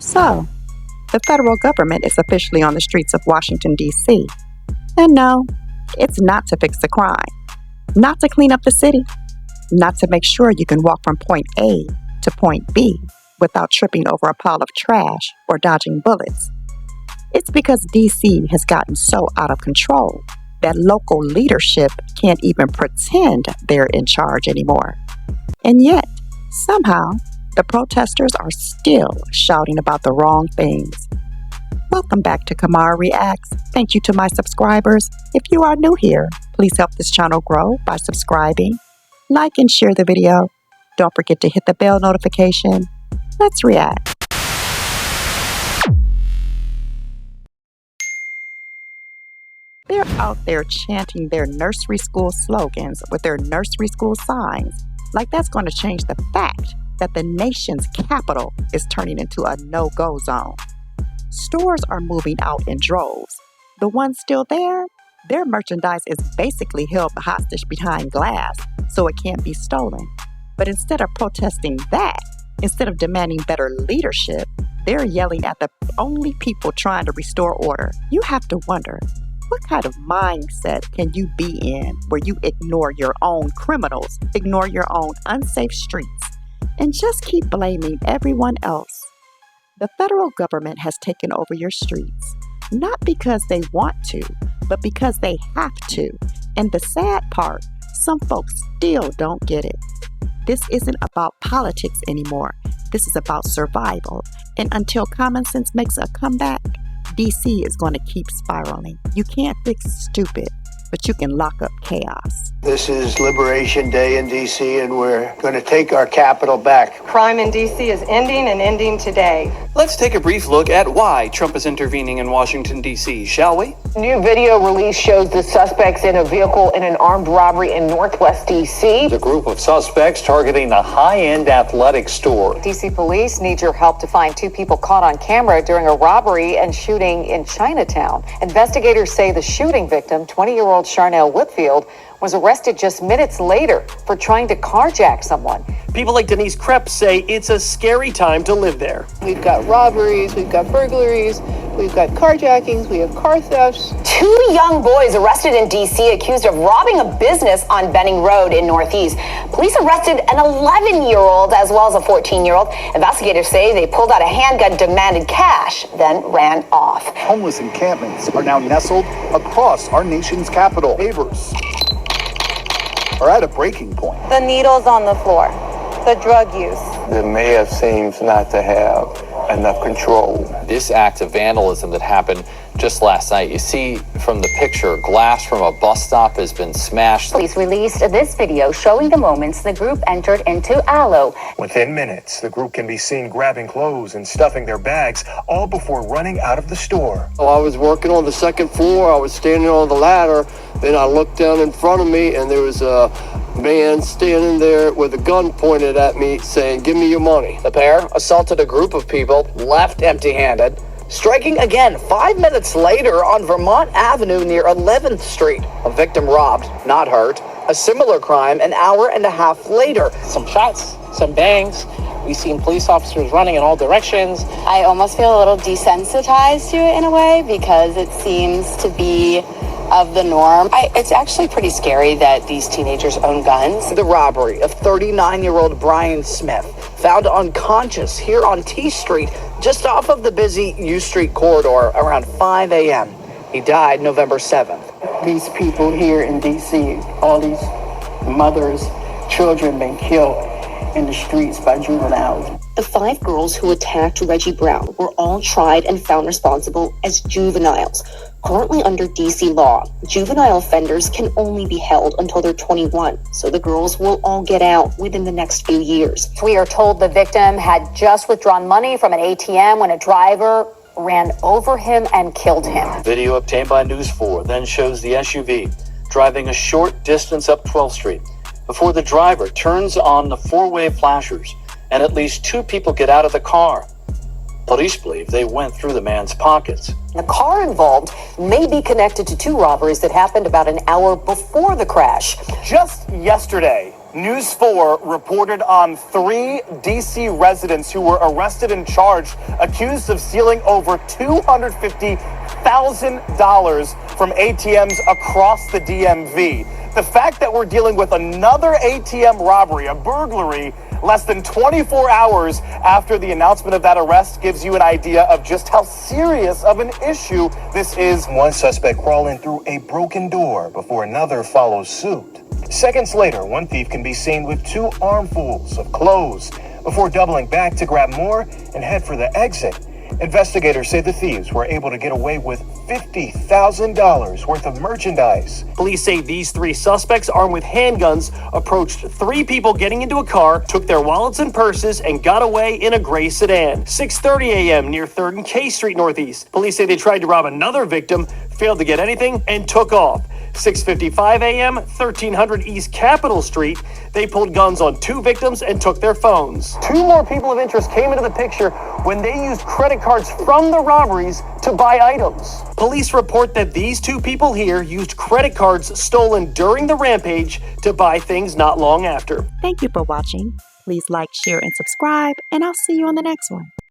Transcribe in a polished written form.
So, the federal government is officially on the streets of Washington, D.C. And no, it's not to fix the crime, not to clean up the city, not to make sure you can walk from point A to point B without tripping over a pile of trash or dodging bullets. It's because D.C. has gotten so out of control that local leadership can't even pretend they're in charge anymore. And yet, somehow, the protesters are still shouting about the wrong things. Welcome back to Kimara Reacts. Thank you to my subscribers. If you are new here, please help this channel grow by subscribing, like and share the video. Don't forget to hit the bell notification. Let's react. They're out there chanting their nursery school slogans with their nursery school signs, like that's going to change the fact that the nation's capital is turning into a no-go zone. Stores are moving out in droves. The ones still there, their merchandise is basically held hostage behind glass, so it can't be stolen. But instead of protesting that, instead of demanding better leadership, they're yelling at the only people trying to restore order. You have to wonder, what kind of mindset can you be in where you ignore your own criminals, ignore your own unsafe streets, and just keep blaming everyone else? The federal government has taken over your streets, not because they want to, but because they have to. And the sad part, some folks still don't get it. This isn't about politics anymore. This is about survival. And until common sense makes a comeback, DC is going to keep spiraling. You can't fix stupid, but you can lock up chaos. This is Liberation Day in D.C., and we're going to take our capital back. Crime in D.C. is ending and ending today. Let's take a brief look at why Trump is intervening in Washington, D.C., shall we? New video release shows the suspects in a vehicle in an armed robbery in Northwest D.C. The group of suspects targeting a high-end athletic store. D.C. police need your help to find two people caught on camera during a robbery and shooting in Chinatown. Investigators say the shooting victim, 20-year-old Charnel Whitfield, was arrested just minutes later for trying to carjack someone. People like Denise Krepp say it's a scary time to live there. We've got robberies, we've got burglaries, we've got carjackings, we have car thefts. Two young boys arrested in D.C. accused of robbing a business on Benning Road in Northeast. Police arrested an 11-year-old as well as a 14-year-old. Investigators say they pulled out a handgun, demanded cash, then ran off. Homeless encampments are now nestled across our nation's capital. Neighbors are at a breaking point. The needles on the floor, the drug use. The mayor seems not to have enough control. This act of vandalism that happened just last night, you see from the picture, glass from a bus stop has been smashed. Police released this video showing the moments the group entered into Aloe. Within minutes, the group can be seen grabbing clothes and stuffing their bags, all before running out of the store. I was working on the second floor. I was standing on the ladder. Then I looked down in front of me, and there was a man standing there with a gun pointed at me saying, "Give me your money." The pair assaulted a group of people, left empty-handed, striking again 5 minutes later on Vermont Avenue near 11th Street. A victim robbed, not hurt. A similar crime an hour and a half later. Some shots, some bangs. We've seen police officers running in all directions. I almost feel a little desensitized to it in a way because it seems to be of the norm. It's actually pretty scary that these teenagers own guns. The robbery of 39-year-old Brian Smith, found unconscious here on T Street, just off of the busy U Street corridor around 5 a.m. He died November 7th. These people here in D.C., all these mothers, children been killed in the streets by juveniles. The 5 girls who attacked Reggie Brown were all tried and found responsible as juveniles. Currently under D.C. law, juvenile offenders can only be held until they're 21, so the girls will all get out within the next few years. We are told the victim had just withdrawn money from an ATM when a driver ran over him and killed him. Video obtained by News 4 then shows the SUV driving a short distance up 12th Street before the driver turns on the four-way flashers and at least 2 people get out of the car. Police believe they went through the man's pockets. The car involved may be connected to 2 robberies that happened about an hour before the crash. Just yesterday, News 4 reported on 3 D.C. residents who were arrested and charged, accused of stealing over $250,000 from ATMs across the DMV. The fact that we're dealing with another ATM robbery, a burglary, less than 24 hours after the announcement of that arrest gives you an idea of just how serious of an issue this is. One suspect crawling through a broken door before another follows suit. Seconds later, one thief can be seen with 2 armfuls of clothes before doubling back to grab more and head for the exit. Investigators say the thieves were able to get away with $50,000 worth of merchandise. Police say these 3 suspects, armed with handguns, approached 3 people getting into a car, took their wallets and purses, and got away in a gray sedan. 6:30 a.m. near 3rd and K Street Northeast. Police say they tried to rob another victim, failed to get anything, and took off. 6:55 a.m., 1300 East Capitol Street. They pulled guns on 2 victims and took their phones. 2 more people of interest came into the picture when they used credit cards from the robberies to buy items. Police report that these 2 people here used credit cards stolen during the rampage to buy things not long after. Thank you for watching. Please like, share, and subscribe, and I'll see you on the next one.